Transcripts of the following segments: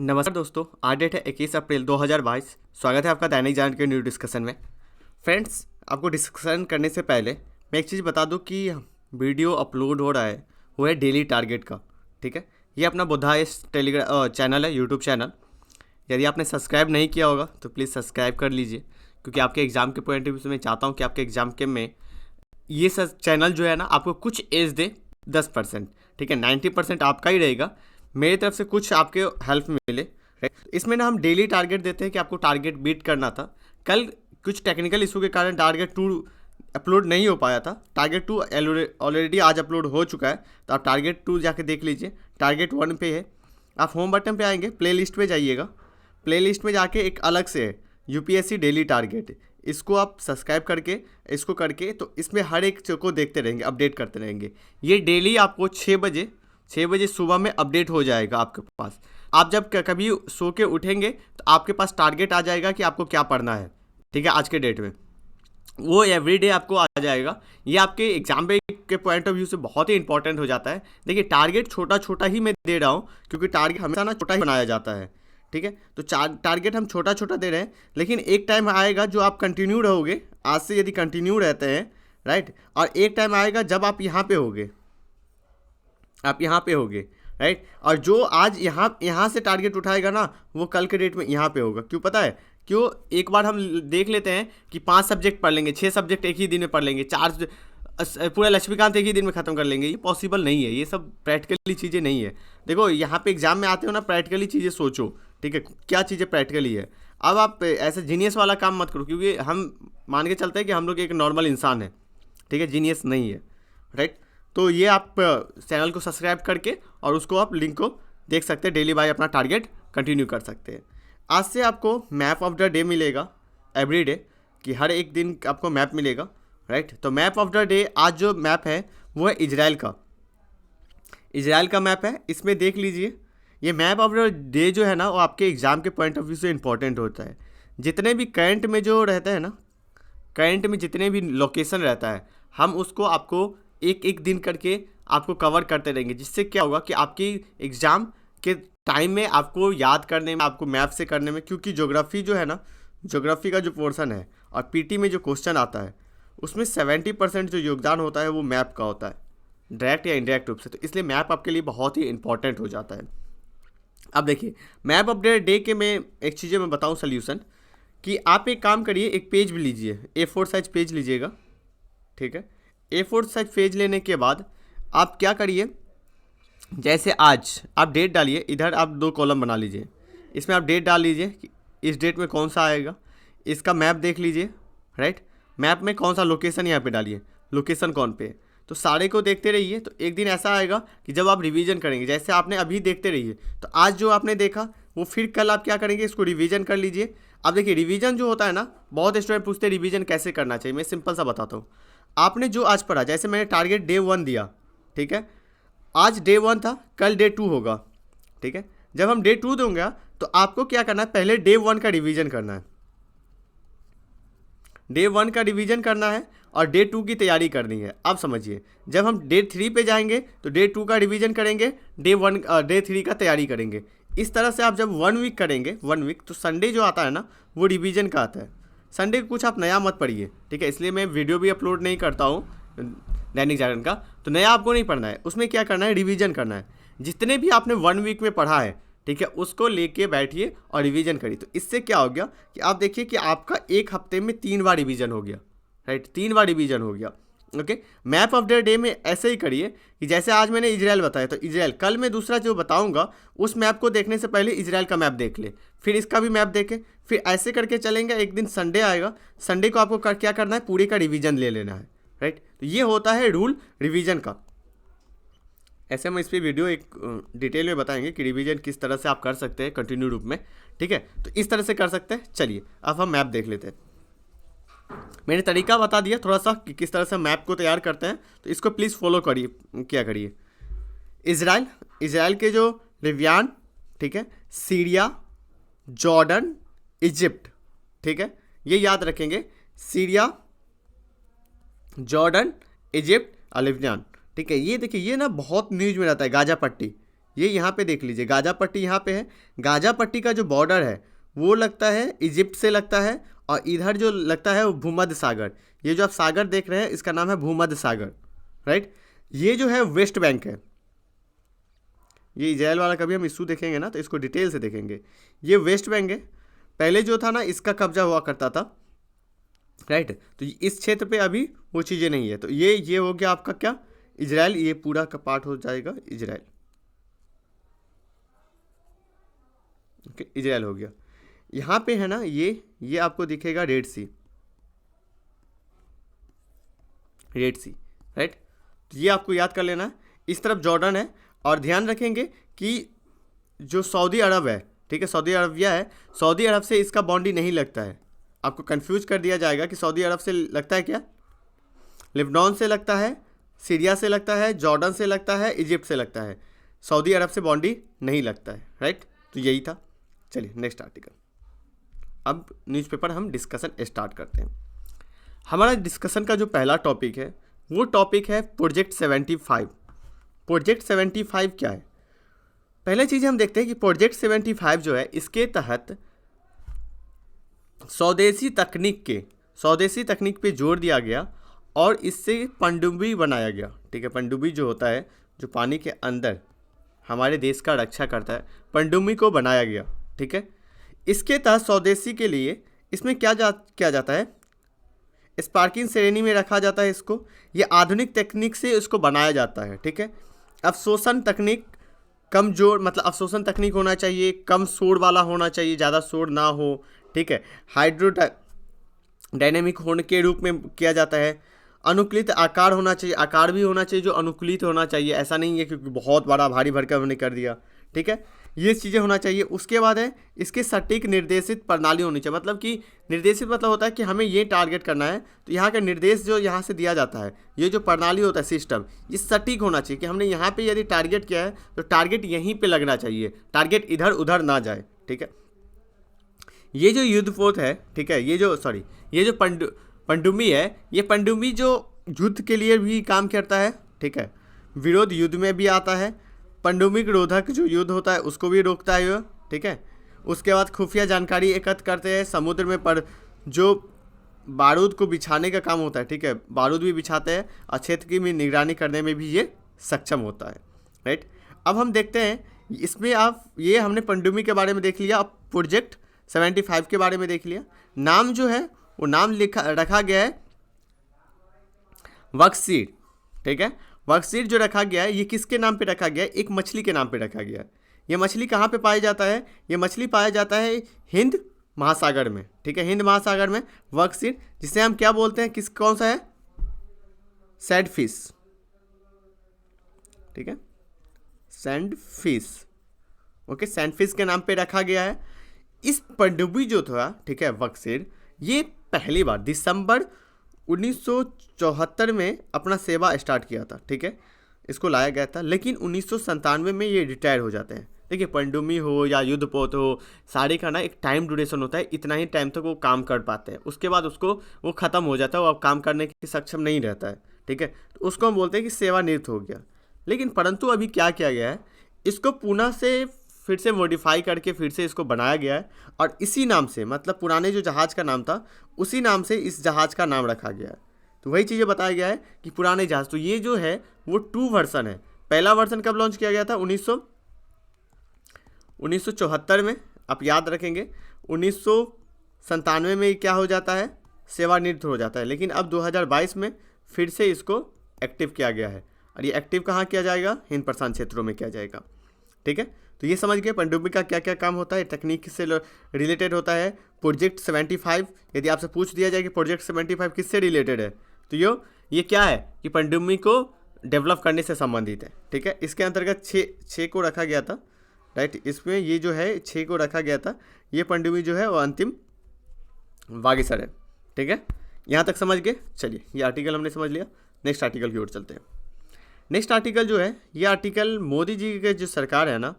नमस्कार दोस्तों, आज डेट है 21 अप्रैल 2022। स्वागत है आपका दैनिक जागरण के न्यू डिस्कशन में। फ्रेंड्स, आपको डिस्कशन करने से पहले मैं एक चीज़ बता दूं कि वीडियो अपलोड हो रहा है वो है डेली टारगेट का। ठीक है, ये अपना बुद्धाइस टेलीग्राम चैनल है, यूट्यूब चैनल। यदि आपने सब्सक्राइब नहीं किया होगा तो प्लीज़ सब्सक्राइब कर लीजिए, क्योंकि आपके एग्ज़ाम के पॉइंट ऑफ व्यू से मैं चाहता हूँ कि आपके एग्ज़ाम के में ये सब चैनल जो है ना आपको कुछ एज दे 10%। ठीक है, 90% आपका ही रहेगा, मेरी तरफ से कुछ आपके हेल्प मिले। इसमें ना हम डेली टारगेट देते हैं कि आपको टारगेट बीट करना था। कल कुछ टेक्निकल इशू के कारण टारगेट 2 अपलोड नहीं हो पाया था। टारगेट 2 ऑलरेडी आज अपलोड हो चुका है, तो आप टारगेट 2 जाके देख लीजिए। टारगेट 1 पे है, आप होम बटन पे आएंगे, प्ले लिस्ट पे जाइएगा। प्ले लिस्ट में जाके एक अलग से है यूपीएससी डेली टारगेट, इसको आप सब्सक्राइब करके इसको करके तो इसमें हर एक चीज़ को देखते रहेंगे, अपडेट करते रहेंगे। ये डेली आपको 6 बजे सुबह में अपडेट हो जाएगा आपके पास। आप जब कभी सो के उठेंगे तो आपके पास टारगेट आ जाएगा कि आपको क्या पढ़ना है। ठीक है, आज के डेट में वो एवरीडे आपको आ जाएगा। ये आपके एग्जाम के पॉइंट ऑफ व्यू से बहुत ही इंपॉर्टेंट हो जाता है। देखिए, टारगेट छोटा छोटा ही मैं दे रहा हूँ, क्योंकि टारगेट हमेशा ना छोटा ही बनाया जाता है। ठीक है, तो टारगेट हम छोटा छोटा दे रहे हैं, लेकिन एक टाइम आएगा जो आप कंटिन्यू रहोगे। आज से यदि कंटिन्यू रहते हैं, राइट, और एक टाइम आएगा जब आप यहाँ पे होगे, राइट, और जो आज यहाँ से टारगेट उठाएगा ना, वो कल के डेट में यहाँ पे होगा। क्यों पता है? क्यों? एक बार हम देख लेते हैं कि 5 सब्जेक्ट पढ़ लेंगे, 6 सब्जेक्ट एक ही दिन में पढ़ लेंगे, 4 पूरा लक्ष्मीकांत एक ही दिन में ख़त्म कर लेंगे। ये पॉसिबल नहीं है, ये सब प्रैक्टिकली चीज़ें नहीं है। देखो, यहाँ पे एग्जाम में आते हो ना, प्रैक्टिकली चीज़ें सोचो। ठीक है, क्या चीज़ें प्रैक्टिकली है। अब आप ऐसे जीनियस वाला काम मत करो, क्योंकि हम मान के चलते हैं कि हम लोग एक नॉर्मल इंसान है। ठीक है, जीनियस नहीं है, राइट। तो ये आप चैनल को सब्सक्राइब करके और उसको आप लिंक को देख सकते हैं। डेली बाय अपना टारगेट कंटिन्यू कर सकते हैं। आज से आपको मैप ऑफ द डे मिलेगा एवरी डे, कि हर एक दिन आपको मैप मिलेगा, राइट। तो मैप ऑफ द डे आज जो मैप है वो है इजराइल का मैप है। इसमें देख लीजिए, ये मैप ऑफ द डे जो है ना, वो आपके एग्ज़ाम के पॉइंट ऑफ व्यू से इंपॉर्टेंट होता है। जितने भी करंट में जो रहता है ना, करंट में जितने भी लोकेशन रहता है, हम उसको आपको एक एक दिन करके आपको कवर करते रहेंगे। जिससे क्या होगा कि आपकी एग्ज़ाम के टाइम में आपको याद करने में, आपको मैप से करने में, क्योंकि ज्योग्राफी जो है ना, ज्योग्राफी का जो पोर्शन है और पीटी में जो क्वेश्चन आता है, उसमें 70% जो योगदान होता है वो मैप का होता है, डायरेक्ट या इनडायरेक्ट रूप से। तो इसलिए मैप आपके लिए बहुत ही इंपॉर्टेंट हो जाता है। अब देखिए, मैप ऑफ द डे के में एक चीज़ें मैं बताऊँ सल्यूशन, कि आप एक काम करिए, एक पेज भी लीजिए, A4 साइज पेज लीजिएगा। ठीक है, A4 साइज पेज लेने के बाद आप क्या करिए, जैसे आज आप डेट डालिए, इधर आप 2 कॉलम बना लीजिए। इसमें आप डेट डाल लीजिए कि इस डेट में कौन सा आएगा, इसका मैप देख लीजिए, राइट। मैप में कौन सा लोकेशन यहाँ पे डालिए, लोकेशन कौन पे है, तो सारे को देखते रहिए। तो एक दिन ऐसा आएगा कि जब आप रिवीजन करेंगे, जैसे आपने अभी देखते रहिए, तो आज जो आपने देखा वो फिर कल आप क्या करेंगे, इसको रिवीजन कर लीजिए। अब देखिए, रिवीजन जो होता है ना, बहुत स्टूडेंट पूछते हैं रिवीजन कैसे करना चाहिए। मैं सिंपल सा बताता हूँ। आपने जो आज पढ़ा, जैसे मैंने टारगेट डे 1 दिया, ठीक है, आज डे 1 था, कल डे 2 होगा। ठीक है, जब हम डे 2 दूंगा तो आपको क्या करना है, पहले डे 1 का रिवीजन करना है, डे 1 का रिवीजन करना है और डे 2 की तैयारी करनी है। अब समझिए, जब हम डे 3 पे जाएंगे तो डे 2 का रिवीजन करेंगे, डे 3 का तैयारी करेंगे। इस तरह से आप जब 1 वीक करेंगे, 1 वीक, तो संडे जो आता है ना, वो रिवीजन का आता है। संडे को कुछ आप नया मत पढ़िए। ठीक है, इसलिए मैं वीडियो भी अपलोड नहीं करता हूँ दैनिक जागरण का। तो नया आपको नहीं पढ़ना है, उसमें क्या करना है, रिवीजन करना है। जितने भी आपने 1 वीक में पढ़ा है, ठीक है, उसको लेके बैठिए और रिवीजन करिए। तो इससे क्या हो गया कि आप देखिए कि आपका एक हफ्ते में 3 बार रिवीजन हो गया, राइट, 3 बार रिवीजन हो गया। Okay, map of the day में ऐसे ही करिए कि जैसे आज मैंने इजराइल बताया, तो इजराइल, कल मैं दूसरा जो बताऊंगा उस मैप को देखने से पहले इजराइल का मैप देख ले, फिर इसका भी मैप देखे, फिर ऐसे करके चलेंगे। एक दिन संडे आएगा, संडे को आपको क्या करना है, पूरे का रिवीजन ले लेना है, राइट। तो ये होता है रूल रिवीजन का। ऐसे हम इस पर वीडियो एक डिटेल में बताएंगे कि रिवीजन किस तरह से आप कर सकते हैं कंटिन्यू रूप में। ठीक है, तो इस तरह से कर सकते हैं। चलिए अब हम मैप देख लेते हैं। मैंने तरीका बता दिया थोड़ा सा कि किस तरह से मैप को तैयार करते हैं, तो इसको प्लीज़ फॉलो करिए। क्या करिए, इजराइल के जो लिबियान, ठीक है, सीरिया, जॉर्डन, इजिप्ट, ठीक है, ये याद रखेंगे, सीरिया, जॉर्डन, इजिप्ट और लिबियान। ठीक है, ये देखिए, ये ना बहुत न्यूज में रहता है, गाजा पट्टी, ये यहाँ पे देख लीजिए, गाजा पट्टी यहाँ पे है। गाजा पट्टी का जो बॉर्डर है वो लगता है इजिप्ट से लगता है, और इधर जो लगता है वो भूमध्य सागर। ये जो आप सागर देख रहे हैं इसका नाम है भूमध्य सागर, राइट। ये जो है वेस्ट बैंक है। ये इजराइल वाला कभी हम इशू देखेंगे ना तो इसको डिटेल से देखेंगे। ये वेस्ट बैंक है, पहले जो था ना इसका कब्जा हुआ करता था, राइट। तो इस क्षेत्र पे अभी वो चीज़ें नहीं है। तो ये हो गया आपका क्या, इजराइल। ये पूरा का पार्ट हो जाएगा इजराइल, ओके, इजराइल हो गया। यहाँ पे है ना ये आपको दिखेगा रेड सी, रेड सी, राइट। तो ये आपको याद कर लेना है। इस तरफ जॉर्डन है, और ध्यान रखेंगे कि जो सऊदी अरब है, ठीक है, सऊदी अरबिया है, सऊदी अरब से इसका बाउंड्री नहीं लगता है। आपको कंफ्यूज कर दिया जाएगा कि सऊदी अरब से लगता है क्या, लेबनान से लगता है, सीरिया से लगता है, जॉर्डन से लगता है, इजिप्ट से लगता है, सऊदी अरब से बाउंड्री नहीं लगता है, राइट। तो यही था। चलिए नेक्स्ट आर्टिकल। अब न्यूज़पेपर हम डिस्कशन स्टार्ट करते हैं। हमारा डिस्कशन का जो पहला टॉपिक है वो टॉपिक है प्रोजेक्ट 75। प्रोजेक्ट 75 क्या है? पहले चीज़ हम देखते हैं कि प्रोजेक्ट 75 जो है इसके तहत स्वदेशी तकनीक पे जोर दिया गया, और इससे पनडुब्बी बनाया गया, ठीक है। पनडुब्बी जो होता है जो पानी के अंदर हमारे देश का रक्षा करता है, पनडुब्बी को बनाया गया, ठीक है। इसके तहत स्वदेशी के लिए इसमें किया जाता है, स्पार्किंग श्रेणी में रखा जाता है इसको। ये आधुनिक तकनीक से इसको बनाया जाता है, ठीक है। अवशोषण तकनीक कम जोर, मतलब अवशोषण तकनीक होना चाहिए, कम शोर वाला होना चाहिए, ज़्यादा शोर ना हो, ठीक है। हाइड्रोडायनेमिक होने के रूप में किया जाता है। अनुकूलित आकार होना चाहिए, आकार भी होना चाहिए जो अनुकूलित होना चाहिए, ऐसा नहीं है क्योंकि बहुत बड़ा भारी भरकम हमने कर दिया, ठीक है। ये चीज़ें होना चाहिए। उसके बाद है इसके सटीक निर्देशित प्रणाली होनी चाहिए, मतलब कि निर्देशित मतलब होता है कि हमें ये टारगेट करना है, तो यहाँ का निर्देश जो यहाँ से दिया जाता है, ये जो प्रणाली होता है सिस्टम, ये सटीक होना चाहिए कि हमने यहाँ पे यदि टारगेट किया है तो टारगेट यहीं पे लगना चाहिए, टारगेट इधर उधर ना जाए, ठीक है। ये जो युद्धपोत है, ठीक है, ये जो पनडुब्बी है, ये पनडुब्बी जो युद्ध के लिए भी काम करता है, ठीक है, विरोध युद्ध में भी आता है। पनडुब्बी रोधक जो युद्ध होता है उसको भी रोकता है, ठीक है। उसके बाद खुफिया जानकारी एकत्र करते हैं समुद्र में, पर जो बारूद को बिछाने का काम होता है, ठीक है, बारूद भी बिछाते हैं, और क्षेत्र की भी निगरानी करने में भी ये सक्षम होता है, राइट। अब हम देखते हैं इसमें, आप ये हमने पनडुब्बी के बारे में देख लिया, अब प्रोजेक्ट 75 के बारे में देख लिया। नाम जो है वो नाम रखा गया है वर्कशीट, ठीक है। वर्कशीट जो रखा गया है ये किसके नाम पे रखा गया है? एक मछली के नाम पे रखा गया है। ये मछली कहाँ पे पाया जाता है? ये मछली पाया जाता है हिंद महासागर में, ठीक है, हिंद महासागर में वर्कशीट, जिसे हम क्या बोलते हैं, कौन सा है? सैंड फिश, ठीक है, sand fish, okay, sand fish के नाम पे रखा गया है। इस पनडुब्बी जो था, ठीक है, वर्कशीट, ये पहली बार दिसंबर 1974 में अपना सेवा स्टार्ट किया था, ठीक है, इसको लाया गया था। लेकिन 1997 में ये रिटायर हो जाते हैं। देखिए, पनडुब्बी हो या युद्धपोत हो, सारे का ना एक टाइम ड्यूरेशन होता है, इतना ही टाइम तक वो काम कर पाते हैं, उसके बाद उसको वो ख़त्म हो जाता है, वो अब काम करने के सक्षम नहीं रहता है, ठीक है। तो उसको हम बोलते हैं कि सेवानिवृत्त हो गया। लेकिन परंतु अभी क्या किया गया है, इसको पुनः से फिर से मॉडिफाई करके फिर से इसको बनाया गया है, और इसी नाम से, मतलब पुराने जो जहाज़ का नाम था उसी नाम से इस जहाज़ का नाम रखा गया है। तो वही चीज़ें बताया गया है कि पुराने जहाज़, तो ये जो है वो 2 वर्सन है। पहला वर्सन कब लॉन्च किया गया था? 1974 में, आप याद रखेंगे। 1997 में क्या हो जाता है? सेवानिवृत्त हो जाता है। लेकिन अब 2022 में फिर से इसको एक्टिव किया गया है, और ये एक्टिव कहाँ किया जाएगा? हिंद प्रशांत क्षेत्रों में किया जाएगा, ठीक है। तो ये समझ गए पनडुब्बी का क्या क्या काम होता है, तकनीक से रिलेटेड होता है। प्रोजेक्ट 75, यदि आपसे पूछ दिया जाए कि प्रोजेक्ट 75 किससे रिलेटेड है, तो ये क्या है कि पनडुब्बी को डेवलप करने से संबंधित है, ठीक है। इसके अंतर्गत 6 को रखा गया था, राइट। इसमें ये जो है 6 को रखा गया था। ये पनडुब्बी जो है वो अंतिम वागीसर है, ठीक है। यहाँ तक समझ गए। चलिए, ये आर्टिकल हमने समझ लिया, नेक्स्ट आर्टिकल की ओर चलते हैं। नेक्स्ट आर्टिकल जो है, ये आर्टिकल मोदी जी के जो सरकार है ना,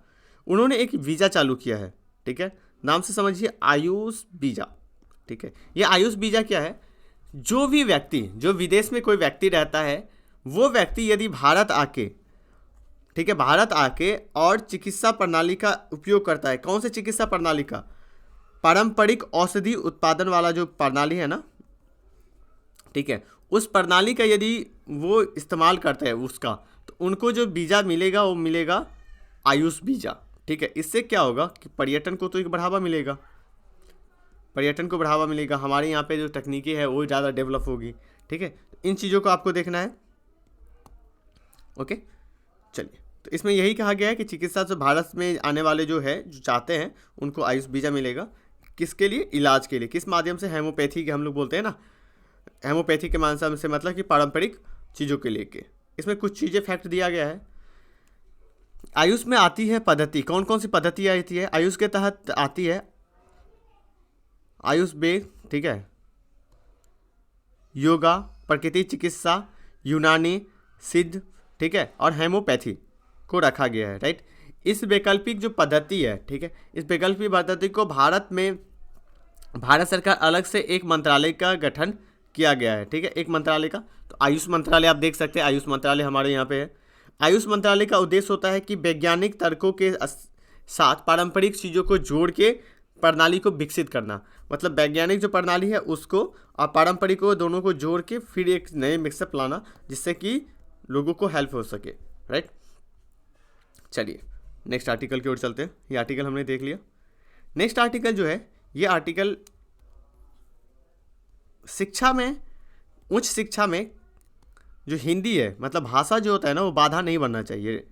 उन्होंने एक वीज़ा चालू किया है, ठीक है। नाम से समझिए, आयुष वीज़ा, ठीक है। ये आयुष वीज़ा क्या है? जो भी व्यक्ति, जो विदेश में कोई व्यक्ति रहता है, वो व्यक्ति यदि भारत आके ठीक है, भारत आके और चिकित्सा प्रणाली का उपयोग करता है। कौन से चिकित्सा प्रणाली का? पारंपरिक औषधि उत्पादन वाला जो प्रणाली है ना, ठीक है, उस प्रणाली का यदि वो इस्तेमाल करते हैं उसका, तो उनको जो वीज़ा मिलेगा वो मिलेगा आयुष वीज़ा। ठीक है, इससे क्या होगा कि पर्यटन को तो एक बढ़ावा मिलेगा, पर्यटन को बढ़ावा मिलेगा, हमारे यहाँ पे जो तकनीकी है वो ज़्यादा डेवलप होगी। ठीक है, इन चीज़ों को आपको देखना है। ओके, चलिए, तो इसमें यही कहा गया है कि चिकित्सा से भारत में आने वाले जो है, जो चाहते हैं, उनको आयुष वीज़ा मिलेगा। किसके लिए? इलाज के लिए। किस माध्यम से? हेमोपैथी के हम लोग बोलते हैं ना, हेमोपैथी के माध्यम से, मतलब कि पारंपरिक चीज़ों के लेके। इसमें कुछ चीज़ें फैक्ट दिया गया है। आयुष में आती है पद्धति, कौन कौन सी पद्धति आती है आयुष के तहत? आती है आयुष वेद, ठीक है, योगा, प्रकृति चिकित्सा, यूनानी, सिद्ध, ठीक है, और हेमोपैथी को रखा गया है। राइट, इस वैकल्पिक जो पद्धति है, ठीक है, इस वैकल्पिक पद्धति को भारत में भारत सरकार अलग से एक मंत्रालय का गठन किया गया है। ठीक है, एक मंत्रालय का, तो आयुष मंत्रालय आप देख सकते हैं, आयुष मंत्रालय हमारे यहाँ पे है। आयुष मंत्रालय का उद्देश्य होता है कि वैज्ञानिक तर्कों के साथ पारंपरिक चीज़ों को जोड़ के प्रणाली को विकसित करना, मतलब वैज्ञानिक जो प्रणाली है उसको और पारंपरिक को दोनों को जोड़ के फिर एक नए मिक्सअप लाना, जिससे कि लोगों को हेल्प हो सके। राइट, चलिए नेक्स्ट आर्टिकल की ओर चलते हैं। ये आर्टिकल हमने देख लिया। नेक्स्ट आर्टिकल जो है, ये आर्टिकल शिक्षा में, उच्च शिक्षा में जो हिंदी है, मतलब भाषा जो होता है ना, वो बाधा नहीं बनना चाहिए।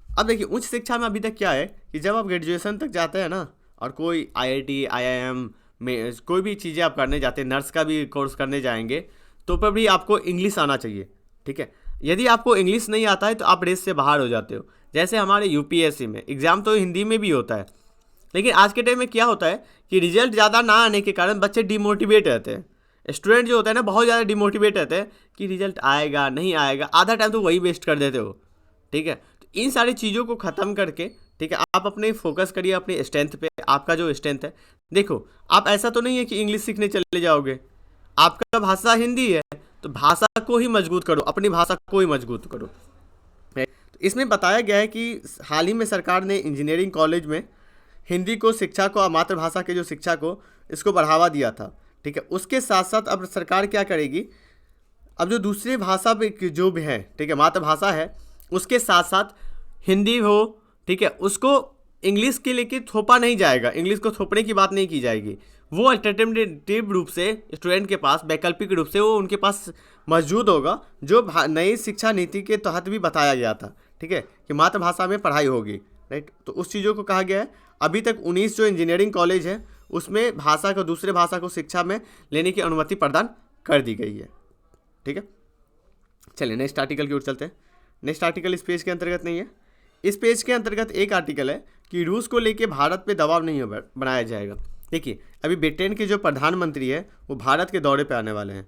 अब देखिए, उच्च शिक्षा में अभी तक क्या है कि जब आप ग्रेजुएशन तक जाते हैं ना, और कोई आईआईटी, आईआईएम में कोई भी चीज़ें आप करने जाते हैं, नर्स का भी कोर्स करने जाएंगे, तो पर भी आपको इंग्लिश आना चाहिए। ठीक है, यदि आपको इंग्लिश नहीं आता है तो आप रेस से बाहर हो जाते हो। जैसे हमारे यूपीएससी में एग्ज़ाम तो हिंदी में भी होता है, लेकिन आज के टाइम में क्या होता है कि रिजल्ट ज़्यादा ना आने के कारण बच्चे डिमोटिवेट रहते हैं। स्टूडेंट जो होता है ना, बहुत ज़्यादा डिमोटिवेट रहते हैं कि रिजल्ट आएगा नहीं आएगा, आधा टाइम तो वही वेस्ट कर देते हो। ठीक है, तो इन सारी चीज़ों को ख़त्म करके, ठीक है, आप अपने फोकस करिए अपनी स्ट्रेंथ पे। आपका जो स्ट्रेंथ है, देखो, आप ऐसा तो नहीं है कि इंग्लिश सीखने चले जाओगे, आपका भाषा हिंदी है तो भाषा को ही मजबूत करो, अपनी भाषा को ही मजबूत करो। तो इसमें बताया गया है कि हाल ही में सरकार ने इंजीनियरिंग कॉलेज में हिंदी को, शिक्षा को, मातृभाषा के जो शिक्षा को, इसको बढ़ावा दिया था। ठीक है, उसके साथ साथ अब सरकार क्या करेगी, अब जो दूसरी भाषा पे जो भी है, ठीक है, मातृभाषा है, उसके साथ साथ हिंदी हो, ठीक है, उसको इंग्लिश के लेके थोपा नहीं जाएगा, इंग्लिश को थोपने की बात नहीं की जाएगी। वो अल्टरनेटिव रूप से स्टूडेंट के पास, वैकल्पिक रूप से वो उनके पास मौजूद होगा, जो नई शिक्षा नीति के तहत भी बताया गया था। ठीक है, कि मातृभाषा में पढ़ाई होगी। राइट, तो उस चीज़ों को कहा गया है। अभी तक 19 जो इंजीनियरिंग कॉलेज है उसमें भाषा को, दूसरे भाषा को शिक्षा में लेने की अनुमति प्रदान कर दी गई है। ठीक है, चलिए नेक्स्ट आर्टिकल की ओर चलते हैं। नेक्स्ट आर्टिकल इस पेज के अंतर्गत नहीं है। इस पेज के अंतर्गत एक आर्टिकल है कि रूस को लेके भारत पे दबाव नहीं बनाया जाएगा। देखिए, अभी ब्रिटेन के जो प्रधानमंत्री है वो भारत के दौरे पे आने वाले हैं।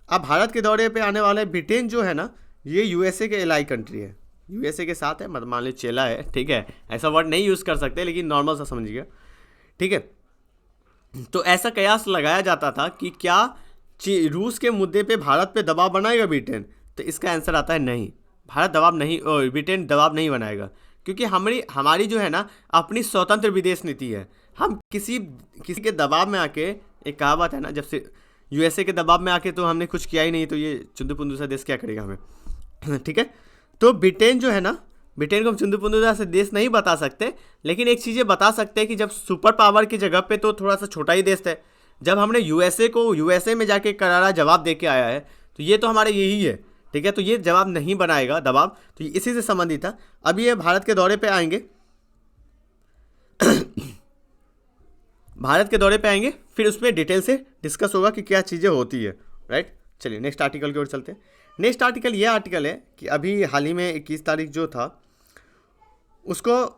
अब भारत के दौरे पे आने वाले ब्रिटेन जो है ना, ये यूएसए के एलाई कंट्री है, यूएसए के साथ है, मतलब मान लीजिए चेला है। ठीक है, ऐसा वर्ड नहीं यूज़ कर सकते, लेकिन नॉर्मल सा समझिएगा। ठीक है, तो ऐसा कयास लगाया जाता था कि क्या रूस के मुद्दे पे भारत पे दबाव बनाएगा ब्रिटेन, तो इसका आंसर आता है नहीं, भारत दबाव नहीं, ब्रिटेन दबाव नहीं बनाएगा, क्योंकि हमारी जो है ना अपनी स्वतंत्र विदेश नीति है। हम किसी के दबाव में आके, एक कहावत है ना, जब से यूएसए के दबाव में आके तो हमने कुछ किया ही नहीं, तो ये चुंदू पुंदू सा देश क्या करेगा हमें। ठीक है, तो ब्रिटेन जो है ना, ब्रिटेन को हम चुंदू पुंदू से देश नहीं बता सकते, लेकिन एक चीज़ें बता सकते हैं कि जब सुपर पावर की जगह पे तो थोड़ा सा छोटा ही देश है। जब हमने यूएसए को यूएसए में जाके करारा जवाब दे के आया है, तो ये तो हमारे यही है। ठीक है, तो ये जवाब नहीं बनाएगा दबाव, तो इसी से संबंधित था। अभी ये भारत के दौरे पे आएंगे भारत के दौरे पे आएंगे, फिर उसमें डिटेल से डिस्कस होगा कि क्या चीज़ें होती है। राइट, चलिए नेक्स्ट आर्टिकल की ओर चलते हैं। नेक्स्ट आर्टिकल ये आर्टिकल है कि अभी हाल ही में 21 तारीख जो था, उसको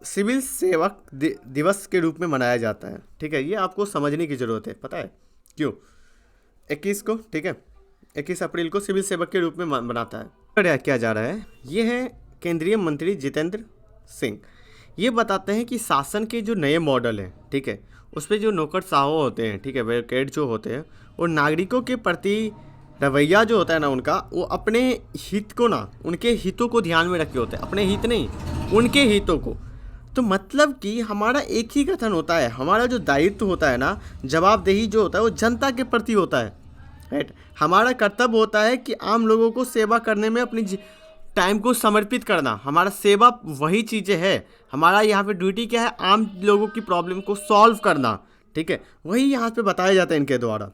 सिविल सेवक दिवस के रूप में मनाया जाता है। ठीक है, ये आपको समझने की ज़रूरत है, पता है क्यों 21 को, ठीक है, 21 अप्रैल को सिविल सेवक के रूप में मनाता है। क्या जा रहा है, ये है केंद्रीय मंत्री जितेंद्र सिंह। ये बताते हैं कि शासन के जो नए मॉडल हैं, ठीक है, उस पर जो नौकरशाह होते हैं, ठीक है, ब्यूरोक्रेट जो होते हैं, वो नागरिकों के प्रति रवैया जो होता है ना उनका, वो अपने हित को ना, उनके हितों को ध्यान में रखे होते हैं, अपने हित नहीं, उनके हितों को। तो मतलब कि हमारा एक ही कथन होता है, हमारा जो दायित्व होता है ना, जवाबदेही जो होता है वो जनता के प्रति होता है, राइट। हमारा कर्तव्य होता है कि आम लोगों को सेवा करने में अपनी टाइम को समर्पित करना, हमारा सेवा वही चीज़ें है। हमारा यहाँ पे ड्यूटी क्या है, आम लोगों की प्रॉब्लम को सॉल्व करना, ठीक है, वही यहाँ पे बताया जाता है इनके द्वारा।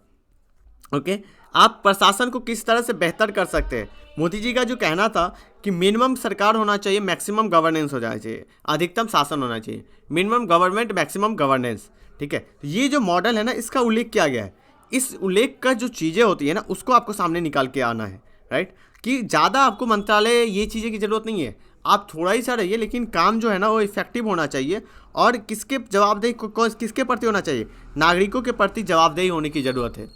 ओके, आप प्रशासन को किस तरह से बेहतर कर सकते हैं। मोदी जी का जो कहना था कि मिनिमम सरकार होना चाहिए, मैक्सिमम गवर्नेंस हो जाना चाहिए, अधिकतम शासन होना चाहिए, मिनिमम गवर्नमेंट मैक्सिमम गवर्नेंस, ठीक है। तो ये जो मॉडल है ना, इसका उल्लेख किया गया है। इस उल्लेख का जो चीज़ें होती है ना, उसको आपको सामने निकाल के आना है, राइट। कि ज़्यादा आपको मंत्रालय ये चीज़ें की ज़रूरत नहीं है, आप थोड़ा ही सा रहिए, लेकिन काम जो है ना वो इफेक्टिव होना चाहिए। और किसके जवाबदेही किसके प्रति होना चाहिए, नागरिकों के प्रति जवाबदेही होने की ज़रूरत है,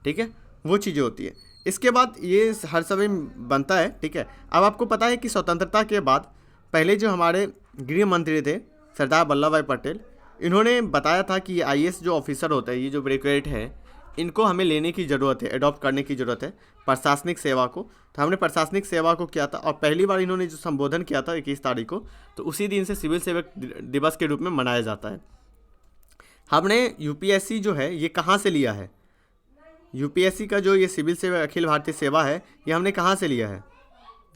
ठीक है, वो चीज़ें होती है। इसके बाद ये हर समय बनता है, ठीक है। अब आपको पता है कि स्वतंत्रता के बाद पहले जो हमारे गृह मंत्री थे सरदार वल्लभ भाई पटेल, इन्होंने बताया था कि IAS जो ऑफिसर होता है, ये जो ब्यूरोक्रेट है, इनको हमें लेने की ज़रूरत है, अडॉप्ट करने की ज़रूरत है प्रशासनिक सेवा को। तो हमने प्रशासनिक सेवा को किया था, और पहली बार इन्होंने जो संबोधन किया था 21 तारीख को, तो उसी दिन से सिविल सेवक दिवस के रूप में मनाया जाता है। हमने UPSC जो है ये कहाँ से लिया है, UPSC का जो ये सिविल सेवा अखिल भारतीय सेवा है, ये हमने कहाँ से लिया है,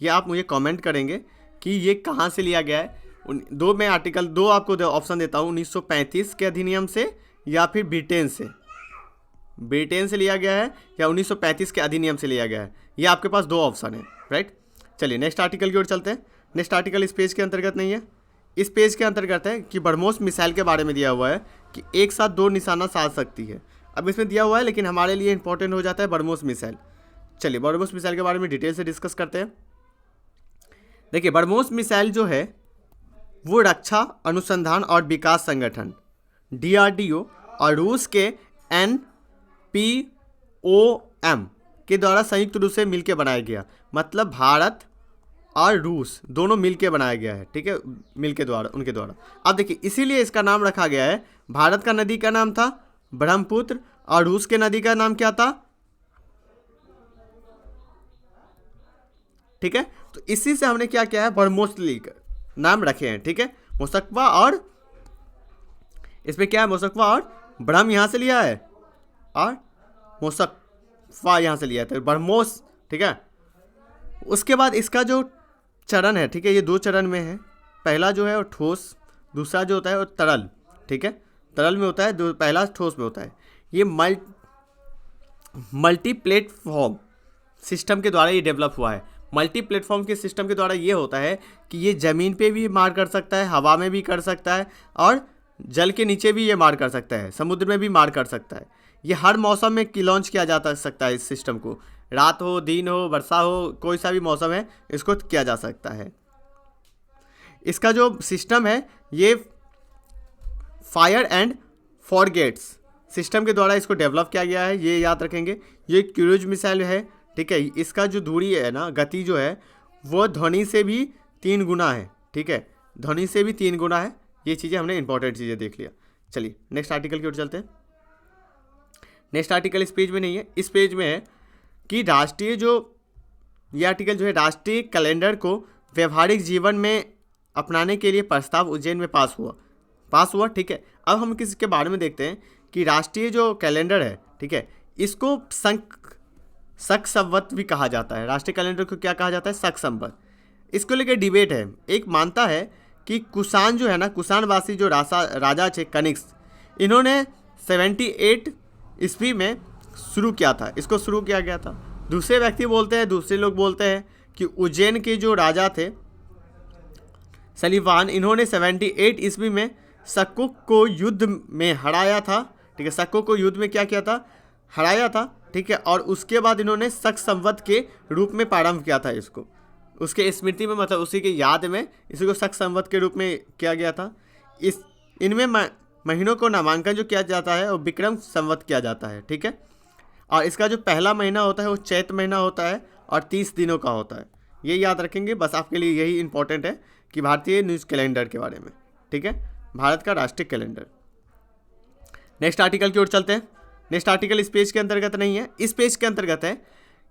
ये आप मुझे कमेंट करेंगे कि ये कहाँ से लिया गया है। दो मैं आर्टिकल दो आपको ऑप्शन देता हूँ, 1935 के अधिनियम से या फिर ब्रिटेन से लिया गया है, या 1935 के अधिनियम से लिया गया है। ये आपके पास दो ऑप्शन है, राइट। चलिए नेक्स्ट आर्टिकल की ओर चलते हैं। नेक्स्ट आर्टिकल इस पेज के अंतर्गत नहीं है, इस पेज के अंतर्गत है कि ब्रह्मोस मिसाइल के बारे में दिया हुआ है कि एक साथ 2 निशाना साध सकती है। अब इसमें दिया हुआ है, लेकिन हमारे लिए इंपॉर्टेंट हो जाता है ब्रह्मोस मिसाइल। चलिए ब्रह्मोस मिसाइल के बारे में डिटेल से डिस्कस करते हैं। देखिए, ब्रह्मोस मिसाइल जो है वो रक्षा अनुसंधान और विकास संगठन DRDO और रूस के NPOM के द्वारा संयुक्त रूप से मिलकर बनाया गया। मतलब भारत और रूस दोनों मिलकर बनाया गया है, ठीक है, मिलके द्वारा, उनके द्वारा। अब देखिए, इसीलिए इसका नाम रखा गया है, भारत का नदी का नाम था ब्रह्मपुत्र, और रूस के नदी का नाम क्या था, ठीक है। तो इसी से हमने क्या किया है, ब्रह्मोस नाम रखे हैं, ठीक है। मोस्कवा, और इसमें क्या है, मोस्कवा और ब्रह्म यहाँ से लिया है, और मोस्कवा यहाँ से लिया है, तो ब्रह्मोस, ठीक है। उसके बाद इसका जो चरण है, ठीक है, ये 2 चरण में है। पहला जो है वो ठोस, दूसरा जो होता है वो तरल, ठीक है, तरल में होता है, पहला ठोस में होता है। ये मल्टी प्लेटफॉर्म सिस्टम के द्वारा ये डेवलप हुआ है। मल्टी प्लेटफॉर्म के सिस्टम के द्वारा ये होता है कि ये ज़मीन पे भी मार कर सकता है, हवा में भी कर सकता है, और जल के नीचे भी ये मार कर सकता है, समुद्र में भी मार कर सकता है। ये हर मौसम में लॉन्च किया जा सकता है इस सिस्टम को, रात हो, दिन हो, वर्षा हो, कोई सा भी मौसम है, इसको किया जा सकता है। इसका जो सिस्टम है ये फायर एंड फॉरगेट्स सिस्टम के द्वारा इसको डेवलप किया गया है, ये याद रखेंगे। ये क्रूज मिसाइल है, ठीक है। इसका जो दूरी है ना, गति जो है वो ध्वनि से भी 3 गुना है, ठीक है, ध्वनि से भी 3 गुना है। ये चीज़ें हमने इंपॉर्टेंट चीज़ें देख लिया। चलिए नेक्स्ट आर्टिकल की ओर चलते हैं। नेक्स्ट आर्टिकल इस पेज में नहीं है, इस पेज में है कि राष्ट्रीय जो ये आर्टिकल जो है, राष्ट्रीय कैलेंडर को व्यवहारिक जीवन में अपनाने के लिए प्रस्ताव उज्जैन में पास हुआ, ठीक है। अब हम किसके बारे में देखते हैं कि राष्ट्रीय जो कैलेंडर है, ठीक है, इसको शक संवत भी कहा जाता है। राष्ट्रीय कैलेंडर को क्या कहा जाता है, शक संवत। इसको लेकर डिबेट है। एक मानता है कि कुषाण जो है ना, कुषाणवासी जो राजा थे कनिष्क, इन्होंने 78 ईस्वी में शुरू किया था, इसको शुरू किया गया था। दूसरे व्यक्ति बोलते हैं, दूसरे लोग बोलते हैं कि उज्जैन के जो राजा थे सलीवान, इन्होंने 78 ईस्वी में शकों को युद्ध में हराया था, ठीक है, शकों को युद्ध में क्या किया था, हराया था, ठीक है। और उसके बाद इन्होंने शक संवत के रूप में प्रारंभ किया था इसको, उसके स्मृति में, मतलब उसी के याद में इसी को शक संवत के रूप में किया गया था। इनमें महीनों को नामांकन जो किया जाता है वो विक्रम संवत किया जाता है, ठीक है। और इसका जो पहला महीना होता है वो चैत महीना होता है और 30 दिनों का होता है। ये याद रखेंगे, बस आपके लिए यही इंपॉर्टेंट है कि भारतीय न्यूज़ कैलेंडर के बारे में, ठीक है, भारत का राष्ट्रीय कैलेंडर। नेक्स्ट आर्टिकल की ओर चलते हैं। नेक्स्ट आर्टिकल इस पेज के अंतर्गत नहीं है, इस पेज के अंतर्गत है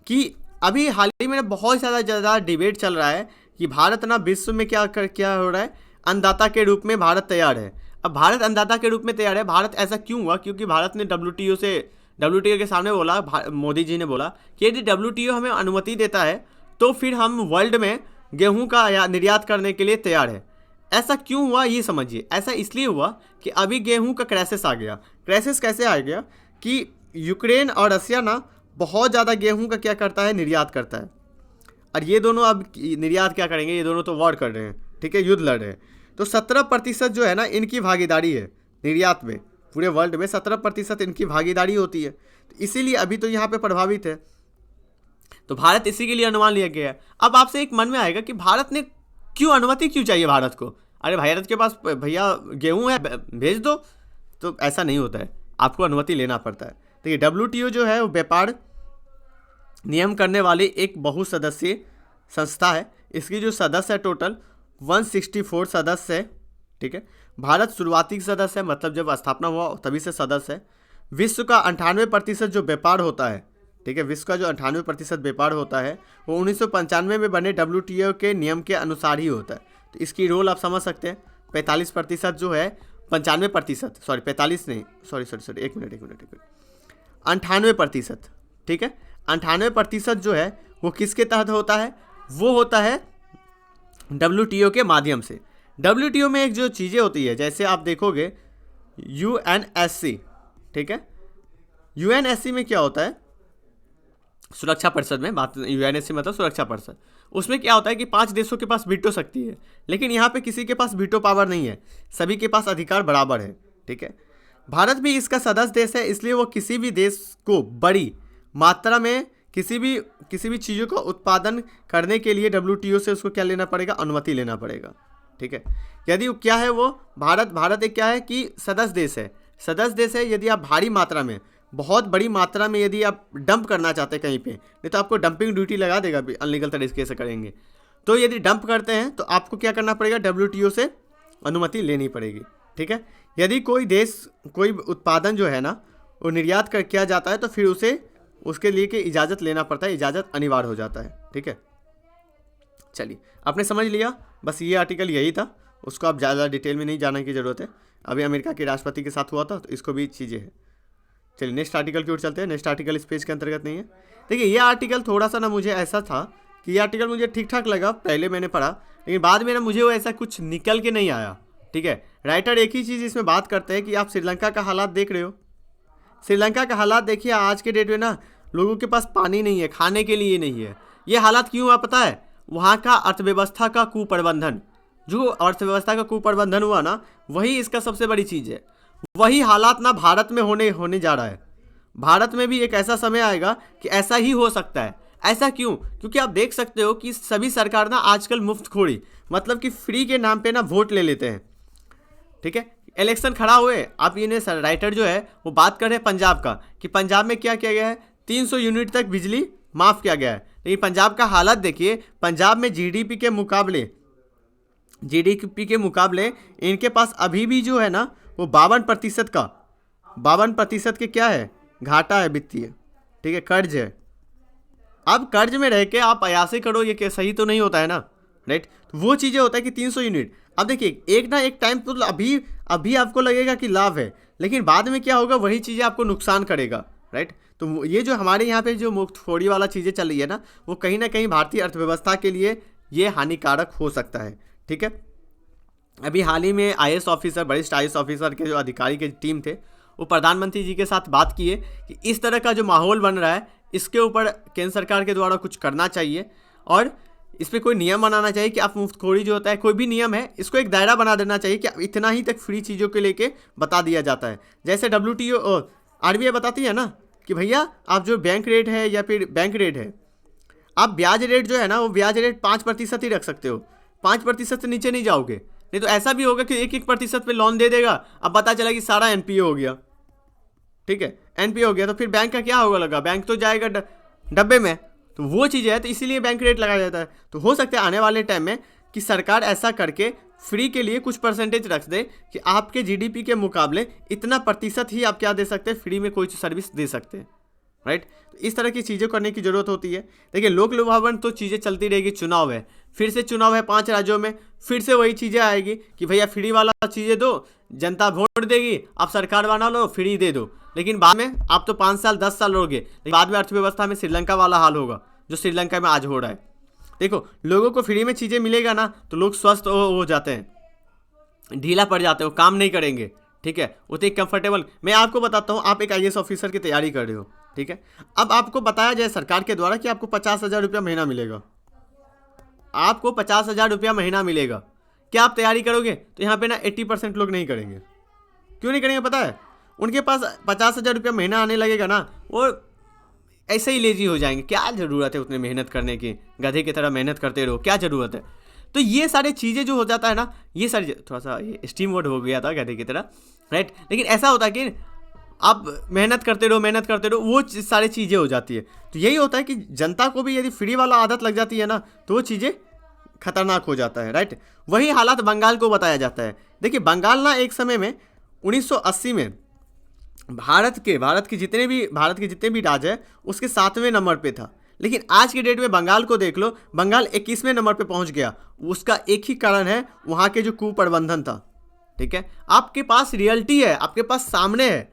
कि अभी हाल ही में बहुत ज़्यादा डिबेट चल रहा है कि भारत ना विश्व में क्या हो रहा है, अन्नदाता के रूप में भारत तैयार है। अब भारत अन्नदाता के रूप में तैयार है, भारत ऐसा क्यों हुआ? क्योंकि भारत ने डब्ल्यूटीओ के सामने बोला, मोदी जी ने बोला कि यदि डब्ल्यूटीओ हमें अनुमति देता है तो फिर हम वर्ल्ड में गेहूं का निर्यात करने के लिए तैयार है। ऐसा क्यों हुआ ये समझिए। ऐसा इसलिए हुआ कि अभी गेहूं का क्राइसिस आ गया। क्राइसिस कैसे आ गया कि यूक्रेन और रसिया ना बहुत ज़्यादा गेहूं का क्या करता है, निर्यात करता है। और ये दोनों अब निर्यात क्या करेंगे, ये दोनों तो वॉर कर रहे हैं, ठीक है, युद्ध लड़ रहे हैं। तो 17% जो है ना इनकी भागीदारी है निर्यात में, पूरे वर्ल्ड में 17% इनकी भागीदारी होती है। तो इसीलिए अभी तो यहाँ पे प्रभावित है। तो भारत इसी के लिए अनुमान लिया गया है। अब आपसे एक मन में आएगा कि भारत ने क्यों अनुमति क्यों चाहिए भारत को? अरे भारत के पास भैया गेहूं है, भेज दो। तो ऐसा नहीं होता है, आपको अनुमति लेना पड़ता है। देखिए डब्ल्यूटीओ जो है वो व्यापार नियम करने वाली एक बहुसदस्यीय संस्था है। इसकी जो सदस्य है टोटल 164 सदस्य है, ठीक है। भारत शुरुआती सदस्य है, मतलब जब स्थापना हुआ तभी से सदस्य है। विश्व का 98% जो व्यापार होता है, ठीक है, विश्व का जो 98% व्यापार होता है वो 1995 में बने डब्ल्यूटीओ के नियम के अनुसार ही होता है। तो इसकी रोल आप समझ सकते हैं। 45% जो है 95%, सॉरी 45 नहीं, सॉरी एक मिनट 98%, ठीक है। 98% जो है वो किसके तहत होता है? वो होता है डब्ल्यूटीओ के माध्यम से। डब्ल्यूटीओ में एक जो चीज़ें होती है, जैसे आप देखोगे यूएनएससी, ठीक है, यूएनएससी में क्या होता है, सुरक्षा परिषद में बात, यूएनएससी मतलब सुरक्षा परिषद। उसमें क्या होता है कि 5 देशों के पास वीटो शक्ति है, लेकिन यहाँ पे किसी के पास वीटो पावर नहीं है, सभी के पास अधिकार बराबर है, ठीक है। भारत भी इसका सदस्य देश है, इसलिए वो किसी भी देश को बड़ी मात्रा में किसी भी चीज़ों का उत्पादन करने के लिए डब्ल्यूटीओ से उसको क्या लेना पड़ेगा, अनुमति लेना पड़ेगा, ठीक है। यदि क्या है वो भारत एक क्या है कि सदस्य देश है। यदि आप भारी मात्रा में, बहुत बड़ी मात्रा में यदि आप डंप करना चाहते हैं कहीं पे, नहीं तो आपको डंपिंग ड्यूटी लगा देगा, अनलीगल तरीके से करेंगे। तो यदि डंप करते हैं तो आपको क्या करना पड़ेगा, डब्ल्यूटीओ से अनुमति लेनी पड़ेगी, ठीक है। यदि कोई देश कोई उत्पादन जो है ना वो निर्यात कर किया जाता है तो फिर उसके लिए कि इजाज़त लेना पड़ता है, इजाज़त अनिवार्य हो जाता है, ठीक है। चलिए आपने समझ लिया, बस ये आर्टिकल यही था, उसको आप ज़्यादा डिटेल में नहीं जानने की ज़रूरत है। अभी अमेरिका के राष्ट्रपति के साथ हुआ था तो इसको भी चीज़ें हैं। चलिए नेक्स्ट आर्टिकल की ओर चलते हैं। नेक्स्ट आर्टिकल इस पेज के अंतर्गत नहीं है। देखिए ये आर्टिकल थोड़ा सा ना मुझे ऐसा था कि ये आर्टिकल मुझे ठीक ठाक लगा, पहले मैंने पढ़ा, लेकिन बाद में ना मुझे वो ऐसा कुछ निकल के नहीं आया, ठीक है। राइटर एक ही चीज़ इसमें बात करते हैं कि आप श्रीलंका का हालात देख रहे हो। श्रीलंका का हालात देखिए, आज के डेट में ना लोगों के पास पानी नहीं है, खाने के लिए नहीं है। ये हालात क्यों हुआ पता है? वहाँ का अर्थव्यवस्था का कुप्रबंधन, जो अर्थव्यवस्था का कुप्रबंधन हुआ ना, वही इसका सबसे बड़ी चीज़ है। वही हालात ना भारत में होने जा रहा है। भारत में भी एक ऐसा समय आएगा कि ऐसा ही हो सकता है। ऐसा क्यों? क्योंकि आप देख सकते हो कि सभी सरकार ना आजकल मुफ्तखोरी, मतलब कि फ्री के नाम पे ना वोट ले लेते हैं, ठीक है। इलेक्शन खड़ा हुए, आप ये राइटर जो है वो बात कर रहे हैं पंजाब का, कि पंजाब में क्या किया गया है, 300 यूनिट तक बिजली माफ़ किया गया है। लेकिन पंजाब का हालत देखिए, पंजाब में जीडीपी के मुकाबले इनके पास अभी भी जो है ना वो 52% के क्या है, घाटा है वित्तीय, ठीक है, कर्ज है। अब कर्ज में रह के आप अयासी करो, ये क्या सही तो नहीं होता है ना, राइट। तो वो चीज़ें होता है कि 300 यूनिट। अब देखिए एक ना एक टाइम तो अभी आपको लगेगा कि लाभ है, लेकिन बाद में क्या होगा, वही चीज़ें आपको नुकसान करेगा, राइट। तो ये जो हमारे यहाँ पे जो मुफ्तखोरी वाला चीज़ें चल रही है ना, वो कहीं ना कहीं भारतीय अर्थव्यवस्था के लिए ये हानिकारक हो सकता है, ठीक है। अभी हाल ही में IAS ऑफिसर, वरिष्ठ IAS ऑफिसर के जो अधिकारी की टीम थे, वो प्रधानमंत्री जी के साथ बात किए कि इस तरह का जो माहौल बन रहा है, इसके ऊपर केंद्र सरकार के द्वारा कुछ करना चाहिए और इस पर कोई नियम बनाना चाहिए कि आप मुफ्तखोरी जो होता है, कोई भी नियम है, इसको एक दायरा बना देना चाहिए कि इतना ही तक फ्री चीज़ों के लेके बता दिया जाता है। जैसे WTO RBI बताती है ना कि भैया आप जो बैंक रेट है या फिर बैंक रेट है, आप ब्याज रेट जो है ना वो ब्याज रेट 5% ही रख सकते हो, 5% से नीचे नहीं जाओगे। नहीं तो ऐसा भी होगा कि 1% पे लोन दे देगा, अब पता चला कि सारा NPA हो गया, ठीक है, NPA हो गया, तो फिर बैंक का क्या होगा, लगा बैंक तो जाएगा डब्बे में। तो वो चीज़ है, तो इसीलिए बैंक रेट लगाया जाता है। तो हो सकता है आने वाले टाइम में कि सरकार ऐसा करके फ्री के लिए कुछ परसेंटेज रख दे कि आपके GDP के मुकाबले इतना प्रतिशत ही आप क्या दे सकते हैं, फ्री में कोई सर्विस दे सकते हैं, राइट। तो इस तरह की चीज़ें करने की ज़रूरत होती है। देखिए लोक लुभावन तो चीज़ें चलती रहेगी, चुनाव है, फिर से चुनाव है 5 राज्यों में, फिर से वही चीज़ें आएगी कि भैया फ्री वाला चीज़ें दो, जनता वोट देगी, आप सरकार बना लो, फ्री दे दो। लेकिन बाद में आप तो 5 साल 10 साल रहोगे, लेकिन बाद में अर्थव्यवस्था में श्रीलंका वाला हाल होगा जो श्रीलंका में आज हो रहा है। देखो लोगों को फ्री में चीज़ें मिलेगा ना तो लोग स्वस्थ हो जाते हैं, ढीला पड़ जाते हो, काम नहीं करेंगे, ठीक है, उतने कंफर्टेबल। मैं आपको बताता हूँ, आप एक IAS ऑफिसर की तैयारी कर रहे हो, ठीक है, अब आपको बताया जाए सरकार के द्वारा कि आपको 50,000 रुपया महीना मिलेगा, आपको 50,000 रुपया महीना मिलेगा, क्या आप तैयारी करोगे? तो यहाँ पे ना 80% लोग नहीं करेंगे। क्यों नहीं करेंगे पता है? उनके पास 50,000 रुपया महीना आने लगेगा ना, वो ऐसे ही लेजी हो जाएंगे, क्या ज़रूरत है उतने मेहनत करने की, गधे की तरह मेहनत करते रहो, क्या ज़रूरत है? तो ये सारी चीज़ें जो हो जाता है ना, ये सारी थोड़ा सा ये स्टीम वर्ड हो गया था गधे की तरह, राइट। लेकिन ऐसा होता है कि आप मेहनत करते रहो, वो सारी चीज़ें हो जाती है। तो यही होता है कि जनता को भी यदि फ्री वाला आदत लग जाती है ना तो वो चीज़ें खतरनाक हो जाता है, राइट। वही हालात बंगाल को बताया जाता है। देखिए बंगाल ना एक समय में 1980 में भारत के जितने भी राज्य है उसके 7वें नंबर पे था। लेकिन आज के डेट में बंगाल को देख लो, बंगाल 21वें नंबर पे पहुंच गया। उसका एक ही कारण है, वहाँ के जो कुप्रबंधन था, ठीक है। आपके पास रियलिटी है, आपके पास सामने है,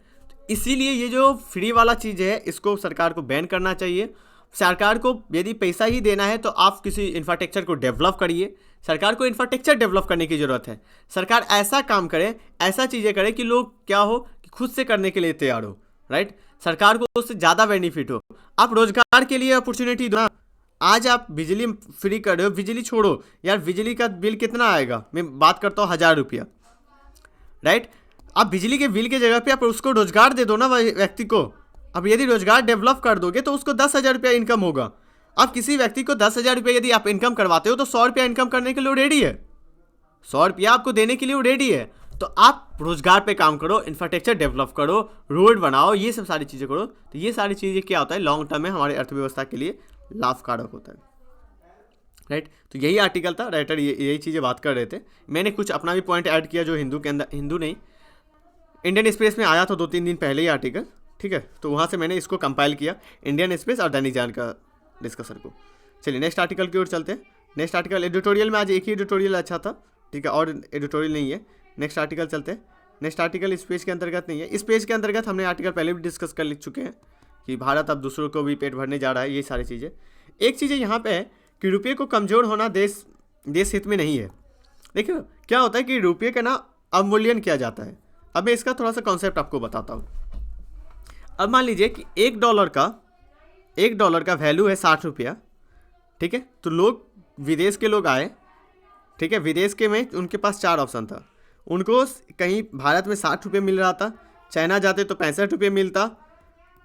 इसीलिए ये जो फ्री वाला चीज़ है इसको सरकार को बैन करना चाहिए। सरकार को यदि पैसा ही देना है तो आप किसी इंफ्रास्ट्रक्चर को डेवलप करिए। सरकार को इंफ्रास्ट्रक्चर डेवलप करने की ज़रूरत है। सरकार ऐसा काम करे, ऐसा चीज़ें करे कि लोग क्या हो कि खुद से करने के लिए तैयार हो, राइट। सरकार को उससे ज़्यादा बेनिफिट हो। आप रोजगार के लिए अपॉर्चुनिटी दो ना। आज आप बिजली फ्री कर रहे हो, बिजली छोड़ो यार, बिजली का बिल कितना आएगा, मैं बात करता हूँ 1,000 रुपया, राइट। आप बिजली के बिल के जगह पे आप उसको रोजगार दे दो ना व्यक्ति को। अब यदि रोजगार डेवलप कर दोगे तो उसको 10,000 रुपया इनकम होगा। अब किसी व्यक्ति को 10,000 रुपया यदि आप इनकम करवाते हो तो 100 रुपया इनकम करने के लिए रेडी है, 100 रुपया आपको देने के लिए रेडी है। तो आप रोजगार पे काम करो, इंफ्रास्ट्रक्चर डेवलप करो, रोड बनाओ, ये सब सारी चीज़ें करो। तो ये सारी चीज़ें क्या होता है, लॉन्ग टर्म में हमारे अर्थव्यवस्था के लिए लाभकारक होता है, राइट। तो यही आर्टिकल था, राइटर यही चीज़ें बात कर रहे थे। मैंने कुछ अपना भी पॉइंट ऐड किया जो हिंदू के अंदर, हिंदू नहीं, इंडियन एक्सप्रेस में आया था 2-3 दिन पहले ही आर्टिकल, ठीक है। तो वहाँ से मैंने इसको कंपाइल किया, इंडियन एक्सप्रेस और दैनिक जागरण का डिस्कशन को। चलिए नेक्स्ट आर्टिकल की ओर चलते हैं। नेक्स्ट आर्टिकल एडिटोरियल में आज एक ही एडिटोरियल अच्छा था, ठीक है, और एडिटोरियल नहीं है। नेक्स्ट आर्टिकल चलते हैं। नेक्स्ट आर्टिकल इस पेज के अंतर्गत नहीं है। इस पेज के अंतर्गत हमने आर्टिकल पहले भी डिस्कस कर लिख चुके हैं कि भारत अब दूसरों को भी पेट भरने जा रहा है, ये सारी चीज़ें। एक चीज़ यहाँ पे है कि रुपये को कमज़ोर होना देश हित में नहीं है। देखिए क्या होता है कि रुपये का ना अवमूल्यन किया जाता है। अब मैं इसका थोड़ा सा कॉन्सेप्ट आपको बताता हूँ। अब मान लीजिए कि $1 का वैल्यू है 60 रुपया, ठीक है। तो लोग विदेश के लोग आए, ठीक है, विदेश के में उनके पास 4 ऑप्शन था। उनको कहीं भारत में 60 रुपये मिल रहा था, चाइना जाते तो 65 रुपये मिलता,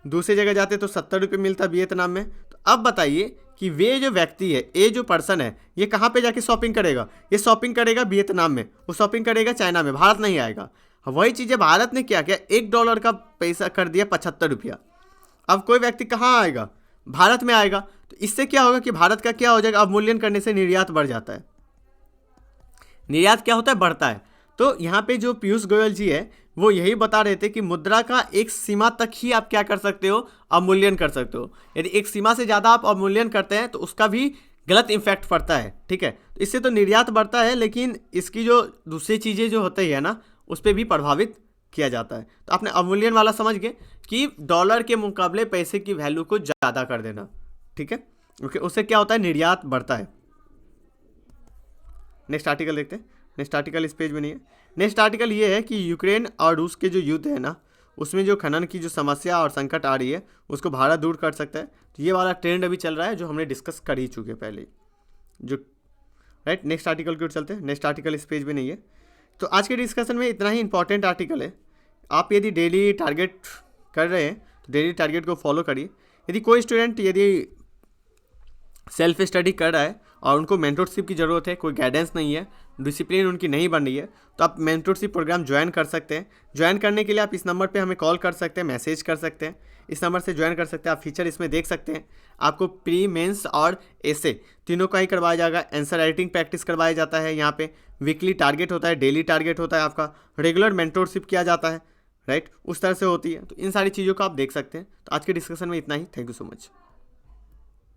दूसरी जगह जाते तो 70 रुपये मिलता वियतनाम में। तो अब बताइए कि वे जो व्यक्ति है, ये जो पर्सन है, ये कहाँ पे जाके शॉपिंग करेगा? ये शॉपिंग करेगा वियतनाम में, वो शॉपिंग करेगा चाइना में, भारत नहीं आएगा। वही चीज़ें भारत ने क्या किया, $1 का पैसा कर दिया 75 रुपया। अब कोई व्यक्ति कहाँ आएगा? भारत में आएगा। तो इससे क्या होगा कि भारत का क्या हो जाएगा, अवमूल्यन करने से निर्यात बढ़ जाता है। निर्यात क्या होता है, बढ़ता है। तो यहाँ पे जो पीयूष गोयल जी है वो यही बता रहे थे कि मुद्रा का एक सीमा तक ही आप क्या कर सकते हो, अवमूल्यन कर सकते हो। यदि एक सीमा से ज़्यादा आप अवमूल्यन करते हैं तो उसका भी गलत इम्पैक्ट पड़ता है, ठीक है। तो इससे तो निर्यात बढ़ता है, लेकिन इसकी जो दूसरी चीज़ें जो होती है ना, उस पर भी प्रभावित किया जाता है। तो आपने अवमूल्यन वाला समझ गए कि डॉलर के मुकाबले पैसे की वैल्यू को ज़्यादा कर देना, ठीक है, क्योंकि उससे क्या होता है, निर्यात बढ़ता है। नेक्स्ट आर्टिकल देखते हैं। नेक्स्ट आर्टिकल इस पेज में नहीं है। नेक्स्ट आर्टिकल ये है कि यूक्रेन और रूस के जो युद्ध है ना, उसमें जो खनन की जो समस्या और संकट आ रही है उसको भारत दूर कर सकता है। तो ये वाला ट्रेंड अभी चल रहा है जो हमने डिस्कस कर ही चुके पहले, जो राइट। नेक्स्ट आर्टिकल की ओर चलते हैं। नेक्स्ट आर्टिकल इस पेज में नहीं है। तो आज के डिस्कशन में इतना ही इंपॉर्टेंट आर्टिकल है। आप यदि डेली टारगेट कर रहे हैं तो डेली टारगेट को फॉलो करिए। यदि कोई स्टूडेंट यदि सेल्फ स्टडी कर रहा है और उनको मेंटरशिप की ज़रूरत है, कोई गाइडेंस नहीं है, डिसिप्लिन उनकी नहीं बन रही है, तो आप मेंटरशिप प्रोग्राम ज्वाइन कर सकते हैं। ज्वाइन करने के लिए आप इस नंबर पे हमें कॉल कर सकते हैं, मैसेज कर सकते हैं, इस नंबर से ज्वाइन कर सकते हैं। आप फीचर इसमें देख सकते हैं। आपको प्री, मेंस और एसे तीनों का ही करवाया जाएगा। आंसर राइटिंग प्रैक्टिस करवाया जाता है। यहाँ पे वीकली टारगेट होता है, डेली टारगेट होता है आपका, रेगुलर मेंटरशिप किया जाता है, राइट, उस तरह से होती है। तो इन सारी चीज़ों को आप देख सकते हैं। तो आज के डिस्कशन में इतना ही। Thank you so much.